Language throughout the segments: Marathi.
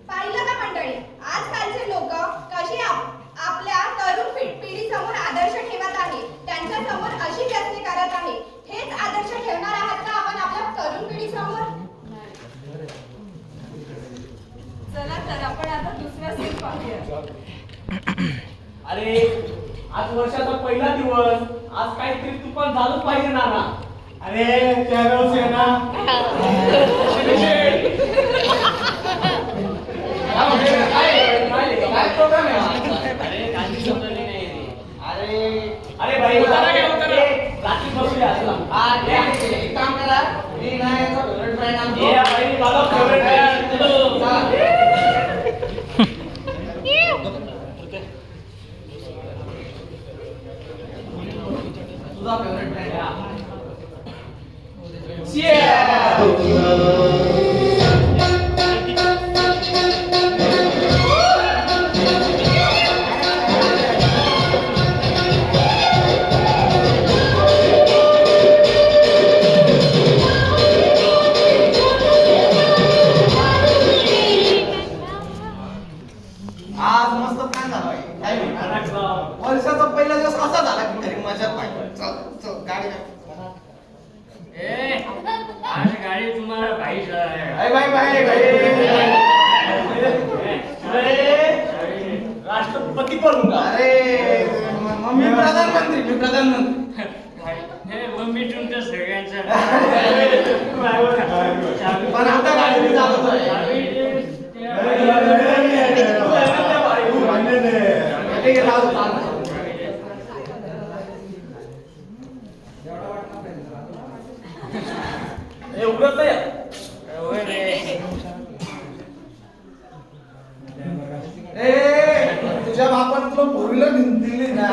पाहिलं का मंडळी, आजकालचे लोक कशी आपल्या तरुण पिढी समोर आदर्श ठेवत आहे, त्यांच्या समोर अशी व्यक्ती करत आहे. हेच आदर्श ठेवणार आहात का आपण आपल्या तरुण पिढी समोर? चला तर आपण आता दुसरा सीन पाहूया. अरे आज वर्षाचा पहिला दिवस, आज काहीतरी तुफान झालंच पाहिजे ना. अरे त्या रोज आहे ना अरे भाई रात्री बसूया. एक काम करा, मी नाही फेवरेट फ्रेंड आमची. भाई माझा फेवरेट आहे. तुझा फेवरेट फ्रेंड आहे. आज मस्त प्लॅन झाला काय वर्षाचा पहिला दिवस असा झाला की घरी मजा पाहिजे. चल चल गाडी आज गाडी तुम्हाला भाई राष्ट्रपती बनूंगा. अरे मी प्रधानमंत्री मम्मी तुमच्या सगळ्यांचा पण आता गाडी चालवतोय. उघडत नाही. तुझ्या बापाने तुला फोर व्हीलर दिली ना.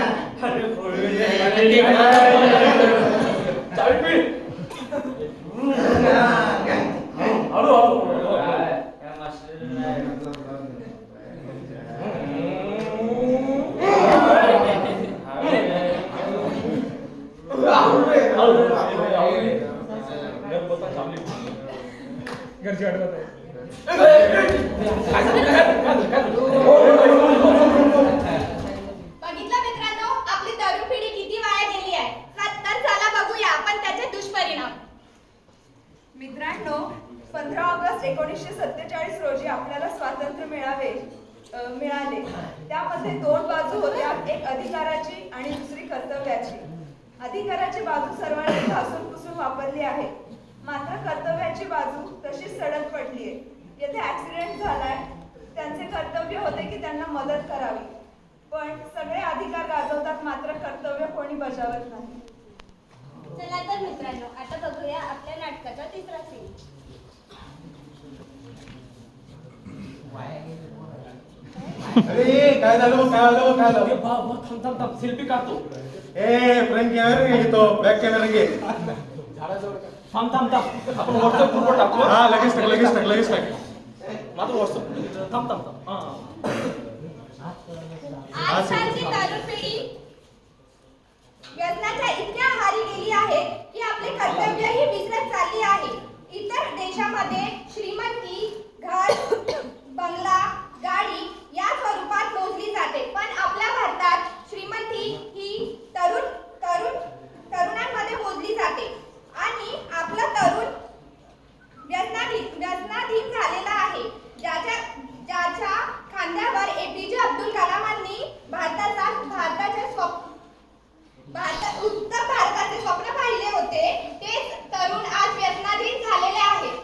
घरची आठवत आहे. बघितलं मित्रांनो, आपली तरुण पिढी किती वाया गेली आहे. तर चला बघूया आपण त्याचे दुष्परिणाम. मित्रांनो, 15 ऑगस्ट 1947 रोजी आपल्याला स्वातंत्र्य मिळाले. त्यामध्ये दोन बाजू होत्या, एक अधिकाराची आणि दुसरी कर्तव्याची. अधिकाराची बाजू सर्वांनी घासून पुसून वापरली आहे, मात्र कर्तव्याची बाजू तशीच सडक पडली आहे. येथे ऍक्सिडेंट झालाय, त्यांचे कर्तव्य होते की त्यांना मदत करावी, पण सगळे अधिकार गाजवतात मात्र कर्तव्य कोणी बजावत नाही. चला तर मित्रांनो, आता बघूया आपल्या नाटकाचा तिसरा सीन. अरे काय झालं थांब सेल्फी काढतो. फ्रंट कॅमेरा घेतो, बॅक कॅमेरा घे. थांब आपण व्हॉट्सअप ग्रुपवर टाकू. हा लगेच टाक. माझं व्हॉट्सअप थांब. आजकालची तरुण पिढी व्यसनाच्या इतक्या आहारी गेली आहे की आपले कर्तव्यही विसरत चालली आहे. इतर देशामध्ये श्रीमंती घर, बंगला, गाडी या स्वरूपात मोजली जाते, पण आपल्या भारतात श्रीमंती ही तरुणांमध्ये मोजली जाते आणि आपला तरुण व्यसनाधीन झालेला आहे. ज्याच्या खांद्यावर एपीजे अब्दुल कलामांनी उत्तर भारताचे स्वप्न पाहिले होते, तेच तरुण आज व्यसनाधीन झालेले आहेत.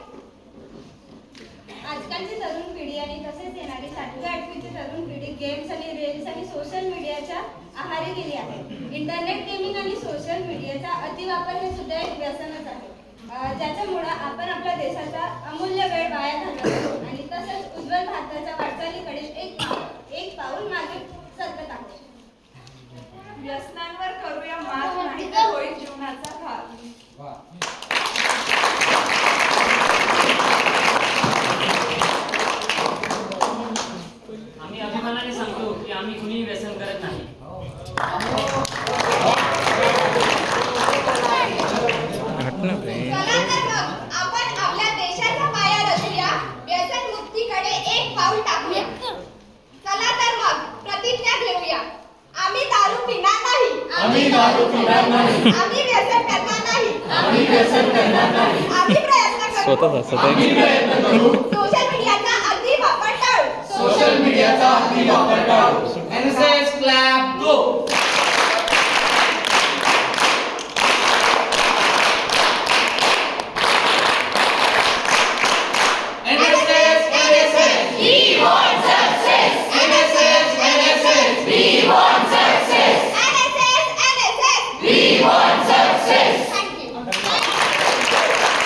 आजकालची तरुण पिढी आणि तसेच येणारी 7वी-8वीची तरुण पिढी गेम्स आणि रील्स आणि सोशल मीडियाच्या आहारी गेली आहे. इंटरनेट गेमिंग आणि सोशल मीडियाचा अतिवापर हे सुद्धा एक व्यसनच आहे, ज्याच्यामुळे आपण आपल्या देशाचा अमूल्य वेळ वाया घालवतो आणि तसंच उज्ज्वल भारताच्या वाटचालीकडे एक पाऊल मागे सरकत आहोत. होतच असतं ते. सोशल मीडियाचा अति वापर टाळू. सोशल मीडियाचा अति वापर टाळू. NSS clap